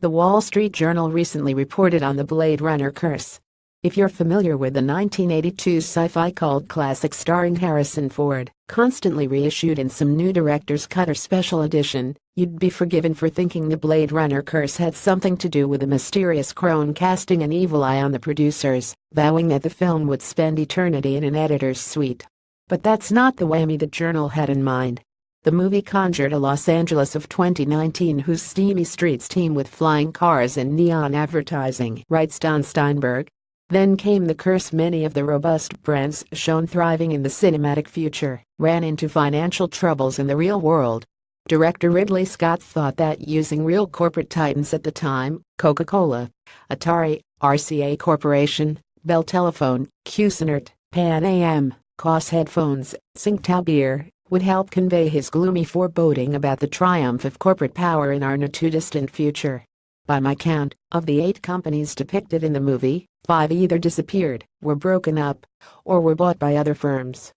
The Wall Street Journal recently reported on the Blade Runner curse. If you're familiar with the 1982 sci-fi cult classic starring Harrison Ford, constantly reissued in some new director's cut or special edition, you'd be forgiven for thinking the Blade Runner curse had something to do with a mysterious crone casting an evil eye on the producers, vowing that the film would spend eternity in an editor's suite. But that's not the whammy the Journal had in mind. The movie conjured a Los Angeles of 2019 whose steamy streets teem with flying cars and neon advertising, writes Don Steinberg. Then came the curse. Many of the robust brands shown thriving in the cinematic future ran into financial troubles in the real world. Director Ridley Scott thought that using real corporate titans at the time, Coca-Cola, Atari, RCA Corporation, Bell Telephone, Cuisinart, Pan Am, Koss Headphones, Tsingtao Beer, would help convey his gloomy foreboding about the triumph of corporate power in our not-too-distant future. By my count, of the 8 companies depicted in the movie, 5 either disappeared, were broken up, or were bought by other firms.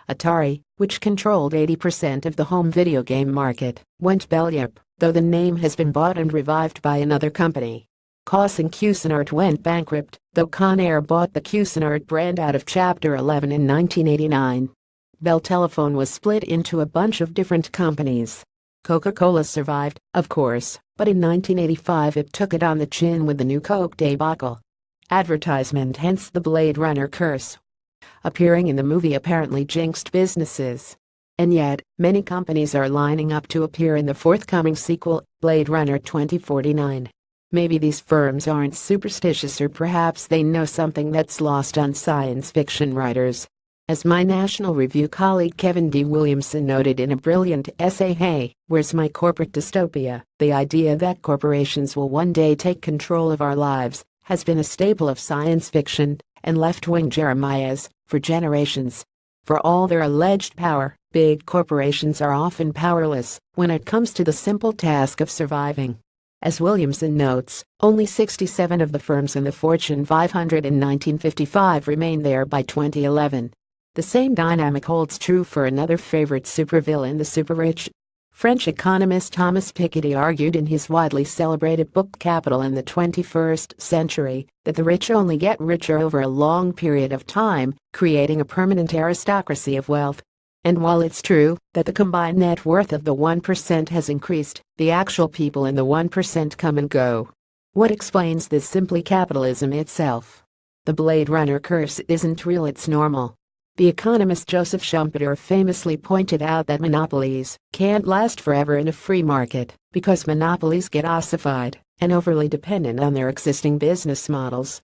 Atari, which controlled 80% of the home video game market, went belly up, though the name has been bought and revived by another company. Koss and Cuisinart went bankrupt, though Conair bought the Cuisinart brand out of Chapter 11 in 1989. Bell Telephone was split into a bunch of different companies. Coca-Cola survived, of course, but in 1985 it took it on the chin with the new Coke debacle. Advertisement, hence the Blade Runner curse. Appearing in the movie apparently jinxed businesses. And yet, many companies are lining up to appear in the forthcoming sequel, Blade Runner 2049. Maybe these firms aren't superstitious, or perhaps they know something that's lost on science fiction writers. As my National Review colleague Kevin D. Williamson noted in a brilliant essay, "Hey, where's my corporate dystopia?" The idea that corporations will one day take control of our lives has been a staple of science fiction and left-wing Jeremiahs for generations. For all their alleged power, big corporations are often powerless when it comes to the simple task of surviving. As Williamson notes, only 67 of the firms in the Fortune 500 in 1955 remained there by 2011. The same dynamic holds true for another favorite supervillain, the super-rich. French economist Thomas Piketty argued in his widely celebrated book Capital in the 21st Century that the rich only get richer over a long period of time, creating a permanent aristocracy of wealth. And while it's true that the combined net worth of the 1% has increased, the actual people in the 1% come and go. What explains this? Simply capitalism itself. The Blade Runner curse isn't real, it's normal. The economist Joseph Schumpeter famously pointed out that monopolies can't last forever in a free market because monopolies get ossified and overly dependent on their existing business models.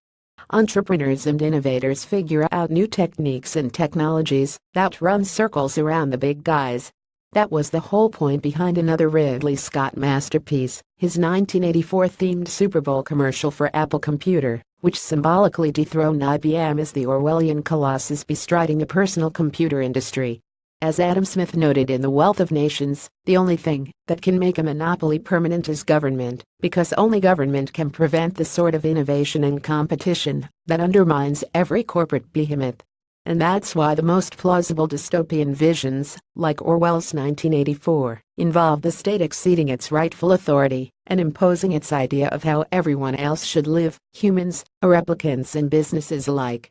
Entrepreneurs and innovators figure out new techniques and technologies that run circles around the big guys. That was the whole point behind another Ridley Scott masterpiece, his 1984-themed Super Bowl commercial for Apple Computer, which symbolically dethroned IBM as the Orwellian colossus bestriding the personal computer industry. As Adam Smith noted in The Wealth of Nations, the only thing that can make a monopoly permanent is government, because only government can prevent the sort of innovation and competition that undermines every corporate behemoth. And that's why the most plausible dystopian visions, like Orwell's 1984, involve the state exceeding its rightful authority and imposing its idea of how everyone else should live, humans, replicants and businesses alike.